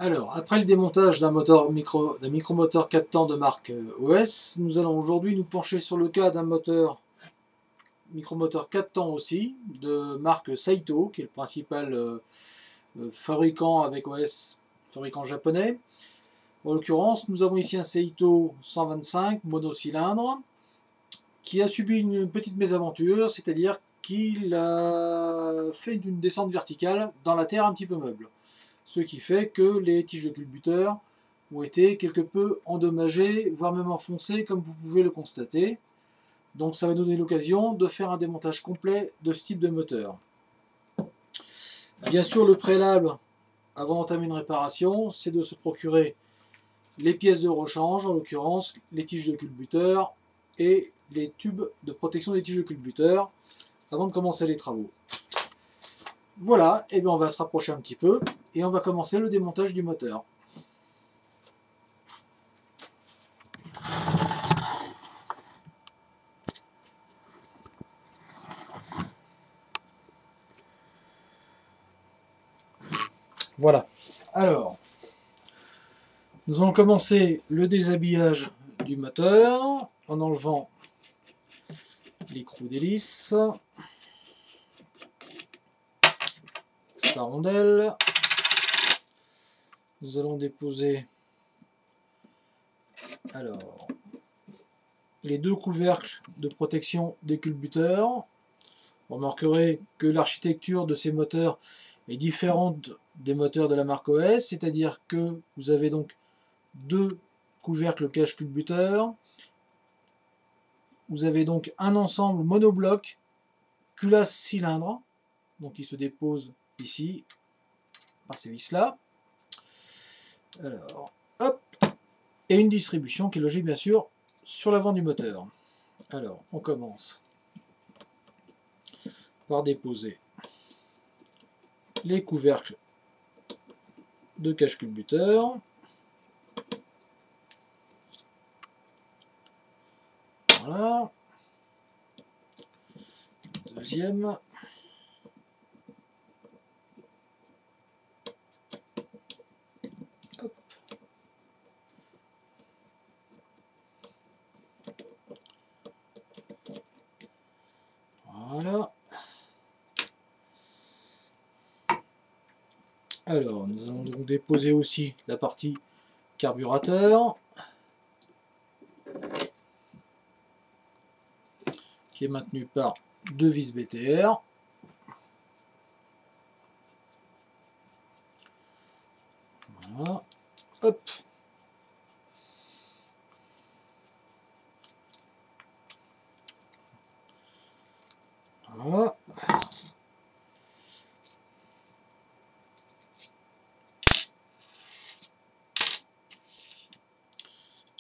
Alors, après le démontage d'un micromoteur 4 temps de marque OS, nous allons aujourd'hui nous pencher sur le cas d'un micromoteur 4 temps aussi, de marque Saito, qui est le principal fabricant avec OS, fabricant japonais. En l'occurrence, nous avons ici un Saito 125 monocylindre, qui a subi une petite mésaventure, c'est-à-dire qu'il a fait une descente verticale dans la terre un petit peu meuble. Ce qui fait que les tiges de culbuteur ont été quelque peu endommagées, voire même enfoncées, comme vous pouvez le constater. Donc ça va nous donner l'occasion de faire un démontage complet de ce type de moteur. Bien sûr, le préalable, avant d'entamer une réparation, c'est de se procurer les pièces de rechange, en l'occurrence les tiges de culbuteur et les tubes de protection des tiges de culbuteur, avant de commencer les travaux. Voilà, et bien on va se rapprocher un petit peu et on va commencer le démontage du moteur. Voilà, alors, nous allons commencer le déshabillage du moteur en enlevant l'écrou d'hélice, sa rondelle. Nous allons déposer alors les deux couvercles de protection des culbuteurs. Vous remarquerez que l'architecture de ces moteurs est différente des moteurs de la marque OS, c'est-à-dire que vous avez donc deux couvercles cache-culbuteur. Vous avez donc un ensemble monobloc culasse cylindre, donc il se dépose ici par ces vis là. Alors, hop, et une distribution qui est logée bien sûr sur l'avant du moteur. Alors, on commence par déposer les couvercles de cache-culbuteur. Voilà. Deuxième. Hop. Voilà. Alors, nous allons donc déposer aussi la partie carburateur, qui est maintenue par deux vis BTR. Voilà. Hop. Voilà.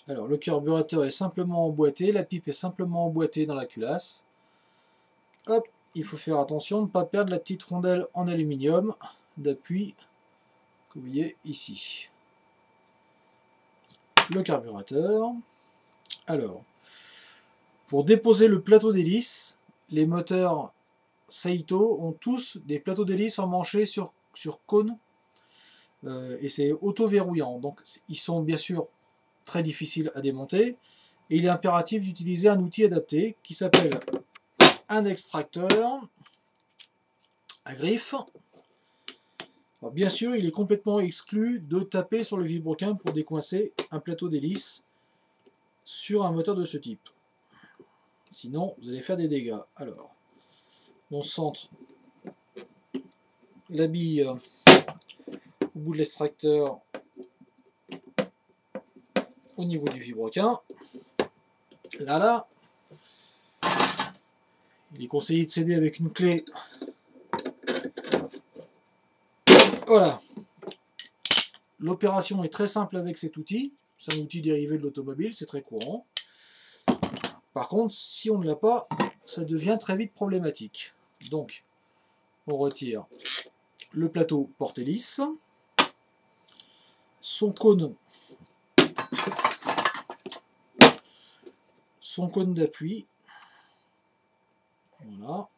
Alors, le carburateur est simplement emboîté, la pipe est simplement emboîtée dans la culasse. Hop, il faut faire attention de ne pas perdre la petite rondelle en aluminium d'appui que vous voyez ici. Le carburateur. Alors, pour déposer le plateau d'hélice, les moteurs Saito ont tous des plateaux d'hélice emmanchés sur cône et c'est auto-verrouillant. Donc, ils sont bien sûr très difficiles à démonter et il est impératif d'utiliser un outil adapté qui s'appelle un extracteur à griffe. Alors, bien sûr, il est complètement exclu de taper sur le vilebrequin pour décoincer un plateau d'hélice sur un moteur de ce type. Sinon, vous allez faire des dégâts. Alors, on centre la bille au bout de l'extracteur au niveau du vilebrequin. Là. Il est conseillé de s'aider avec une clé. Voilà. L'opération est très simple avec cet outil. C'est un outil dérivé de l'automobile, c'est très courant. Par contre, si on ne l'a pas, ça devient très vite problématique. Donc, on retire le plateau porte-hélice, son cône d'appui, voilà,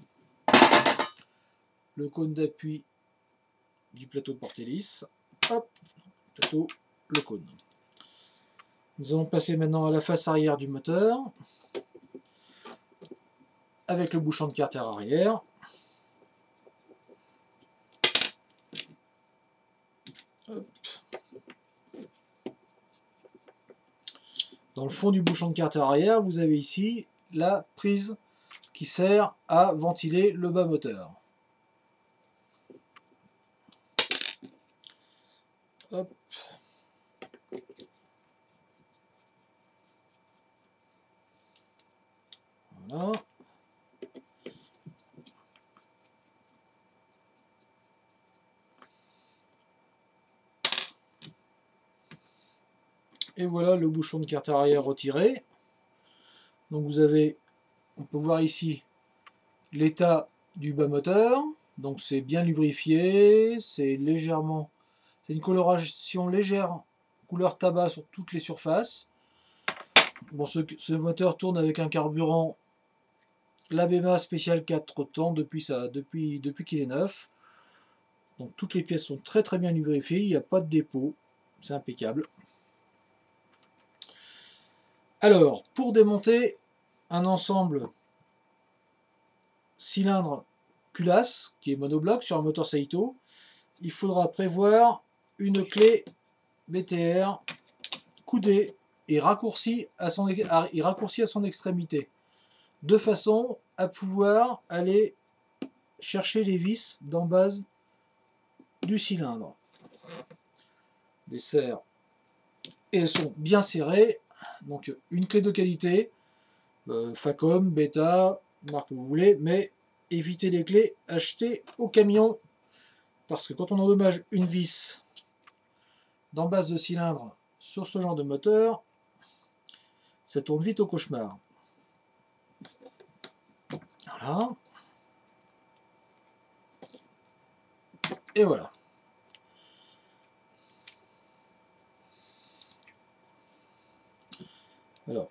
le cône d'appui du plateau porte-hélice, hop, plutôt le cône. Nous allons passer maintenant à la face arrière du moteur, avec le bouchon de carter arrière. Hop. Dans le fond du bouchon de carter arrière, vous avez ici la prise qui sert à ventiler le bas moteur. Hop. Voilà. Et voilà le bouchon de carter arrière retiré. Donc vous avez, on peut voir ici l'état du bas moteur. Donc c'est bien lubrifié, c'est légèrement, c'est une coloration légère, couleur tabac sur toutes les surfaces. Bon, ce moteur tourne avec un carburant Labema spécial 4 temps depuis qu'il est neuf. Donc toutes les pièces sont très bien lubrifiées, il n'y a pas de dépôt, c'est impeccable. Alors, pour démonter un ensemble cylindre culasse, qui est monobloc sur un moteur Saito, il faudra prévoir une clé BTR coudée et raccourcie à son extrémité, de façon à pouvoir aller chercher les vis d'en base du cylindre. Des serres, et elles sont bien serrées. Donc une clé de qualité, Facom, Beta, marque que vous voulez, mais évitez les clés achetées au camion, parce que quand on endommage une vis d'en base de cylindre sur ce genre de moteur, ça tourne vite au cauchemar. Voilà. Et voilà. Alors,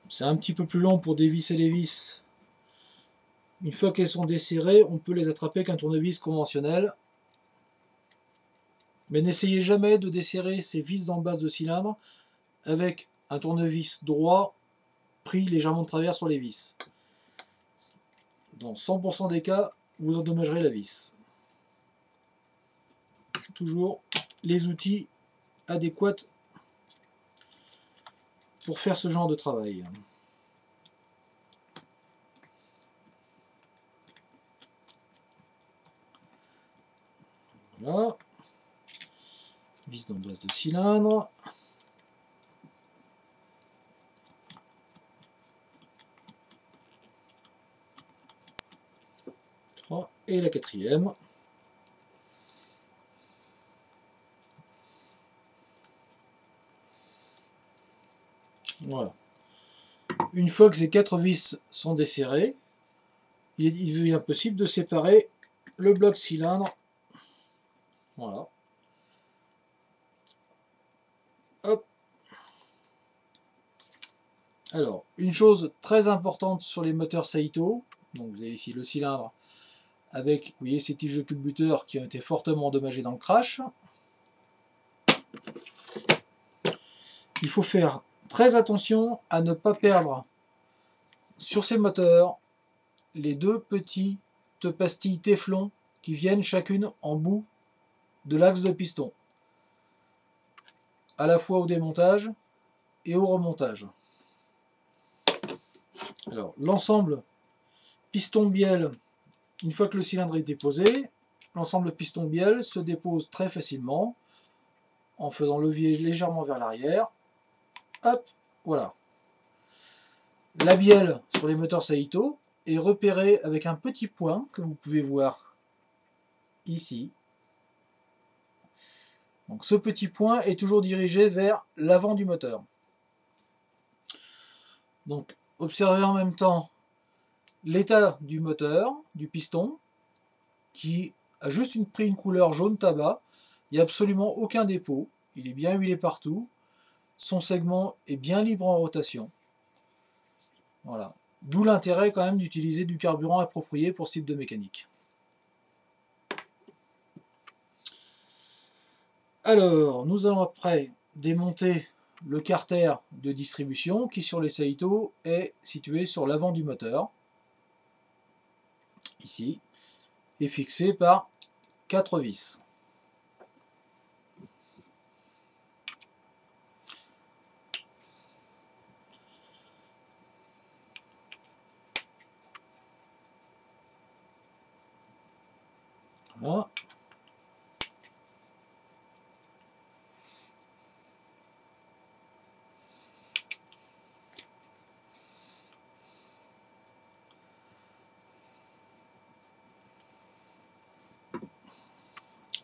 c'est un petit peu plus long pour dévisser les vis. Une fois qu'elles sont desserrées, on peut les attraper avec un tournevis conventionnel. Mais n'essayez jamais de desserrer ces vis d'en base de cylindre avec un tournevis droit pris légèrement de travers sur les vis. Dans 100% des cas, vous endommagerez la vis. Toujours les outils adéquats pour faire ce genre de travail. Voilà. Vis dans base de cylindre. Et la quatrième. Voilà. Une fois que ces 4 vis sont desserrées, il devient possible de séparer le bloc cylindre. Voilà. Hop. Alors, une chose très importante sur les moteurs Saito, donc vous avez ici le cylindre avec, vous voyez, ces tiges de culbuteur qui ont été fortement endommagées dans le crash. Il faut faire très attention à ne pas perdre sur ces moteurs les deux petites pastilles Téflon qui viennent chacune en bout de l'axe de piston, à la fois au démontage et au remontage. Alors, l'ensemble piston-bielle, une fois que le cylindre est déposé, l'ensemble piston-bielle se dépose très facilement en faisant levier légèrement vers l'arrière. Hop, voilà. La bielle sur les moteurs Saito est repérée avec un petit point que vous pouvez voir ici. Donc ce petit point est toujours dirigé vers l'avant du moteur. Donc observez en même temps l'état du moteur, du piston, qui a juste pris une couleur jaune tabac. Il n'y a absolument aucun dépôt. Il est bien huilé partout. Son segment est bien libre en rotation. Voilà. D'où l'intérêt quand même d'utiliser du carburant approprié pour ce type de mécanique. Alors, nous allons après démonter le carter de distribution qui sur les Saito est situé sur l'avant du moteur, ici, et fixé par 4 vis. Voilà.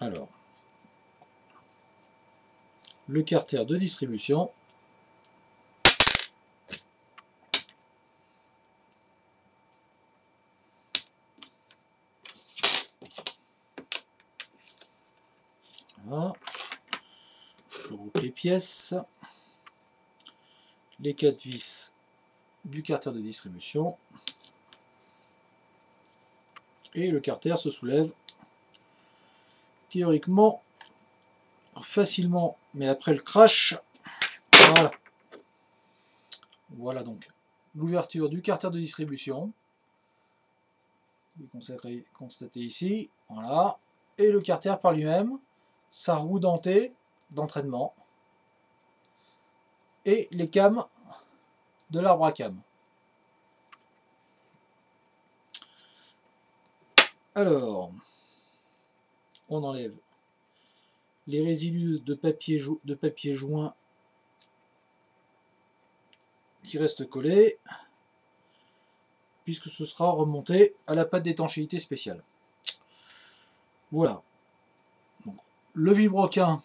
Alors, le carter de distribution. Voilà. Je regroupe les pièces. Les 4 vis du carter de distribution. Et le carter se soulève théoriquement facilement, mais après le crash, voilà. Voilà donc l'ouverture du carter de distribution. Vous constatez ici, voilà. Et le carter par lui-même, sa roue dentée d'entraînement et les cames de l'arbre à cam. Alors, on enlève les résidus de papier joint qui restent collés, puisque ce sera remonté à la pâte d'étanchéité spéciale. Voilà. Donc, le vilebrequin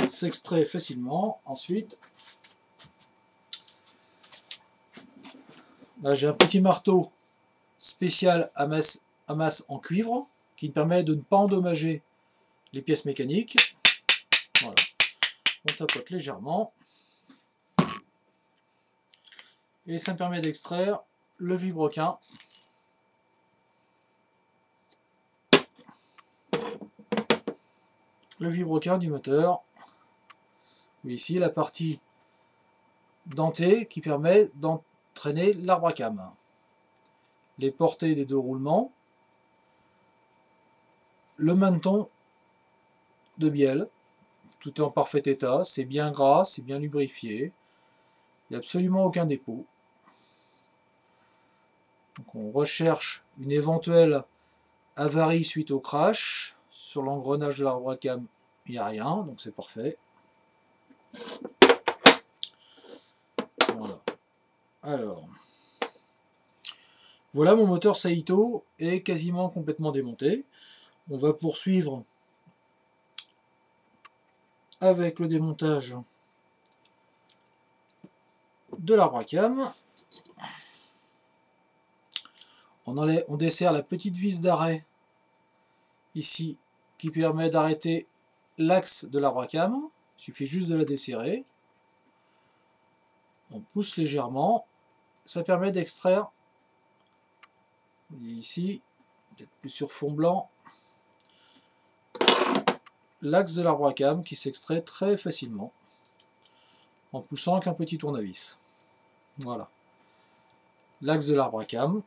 s'extrait facilement. Ensuite, là j'ai un petit marteau spécial à masse en cuivre qui me permet de ne pas endommager les pièces mécaniques. Voilà. On tapote légèrement. Et ça me permet d'extraire le vilebrequin. Le vilebrequin du moteur. Et ici la partie dentée qui permet d'entraîner l'arbre à cam. Les portées des deux roulements. Le maneton de bielle. Tout est en parfait état. C'est bien gras, c'est bien lubrifié. Il n'y a absolument aucun dépôt. Donc on recherche une éventuelle avarie suite au crash. Sur l'engrenage de l'arbre à cam, il n'y a rien, donc c'est parfait. Voilà. Alors, voilà, mon moteur Saito est quasiment complètement démonté. On va poursuivre avec le démontage de l'arbre à cam. On dessert la petite vis d'arrêt ici qui permet d'arrêter l'axe de l'arbre à cam. Il suffit juste de la desserrer. On pousse légèrement. Ça permet d'extraire, vous voyez ici, peut-être plus sur fond blanc, l'axe de l'arbre à cam qui s'extrait très facilement en poussant avec un petit tournevis. Voilà. L'axe de l'arbre à cam.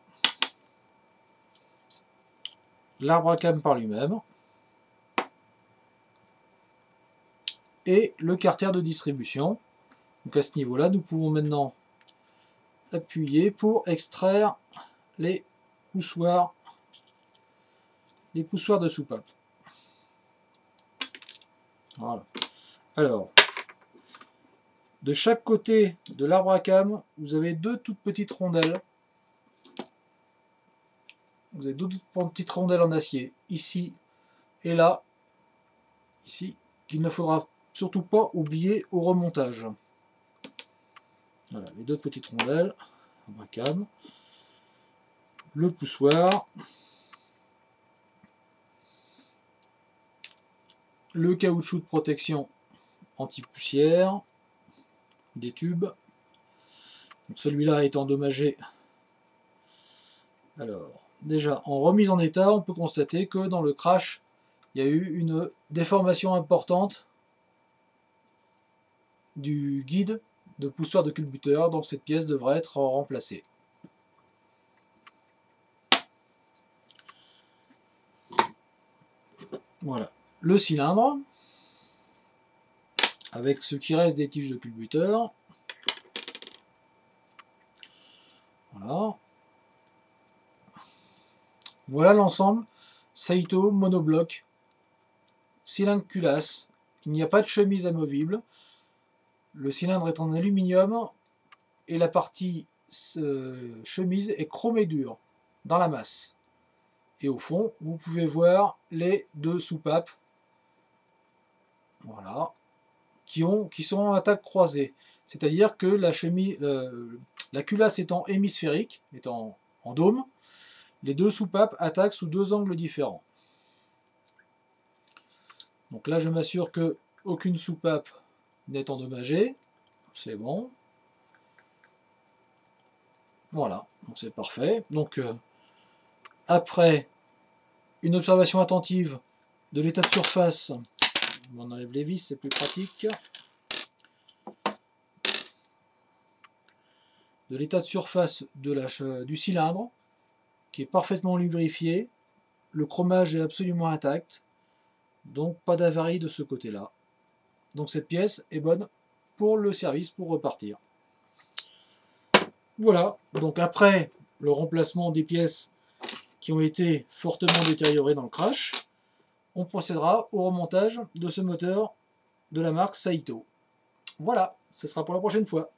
L'arbre à cam par lui-même, et le carter de distribution. Donc à ce niveau-là, nous pouvons maintenant appuyer pour extraire les poussoirs de soupape. Voilà. Alors, de chaque côté de l'arbre à cam, vous avez deux toutes petites rondelles. Vous avez deux petites rondelles en acier, ici et là, ici, qu'il ne faudra surtout pas oublier au remontage. Voilà, les deux petites rondelles, arbre à cam, le poussoir, le caoutchouc de protection anti-poussière, des tubes. Celui-là est endommagé. Alors, déjà, en remise en état, on peut constater que dans le crash, il y a eu une déformation importante du guide de poussoir de culbuteur, donc cette pièce devrait être remplacée. Voilà, le cylindre, avec ce qui reste des tiges de culbuteur. Voilà. Voilà l'ensemble Saito monobloc, cylindre culasse. Il n'y a pas de chemise amovible. Le cylindre est en aluminium et la partie chemise est chromée dure dans la masse. Et au fond, vous pouvez voir les deux soupapes, voilà, qui sont en attaque croisée. C'est-à-dire que la culasse étant hémisphérique, étant en dôme, les deux soupapes attaquent sous deux angles différents. Donc là, je m'assure que aucune soupape n'est endommagée. C'est bon. Voilà, donc c'est parfait. Donc après une observation attentive de l'état de surface, on enlève les vis, c'est plus pratique. De l'état de surface du cylindre, qui est parfaitement lubrifié. Le chromage est absolument intact, donc pas d'avarie de ce côté-là. Donc cette pièce est bonne pour le service, pour repartir. Voilà, donc après le remplacement des pièces qui ont été fortement détériorées dans le crash, on procédera au remontage de ce moteur de la marque Saito. Voilà, ce sera pour la prochaine fois.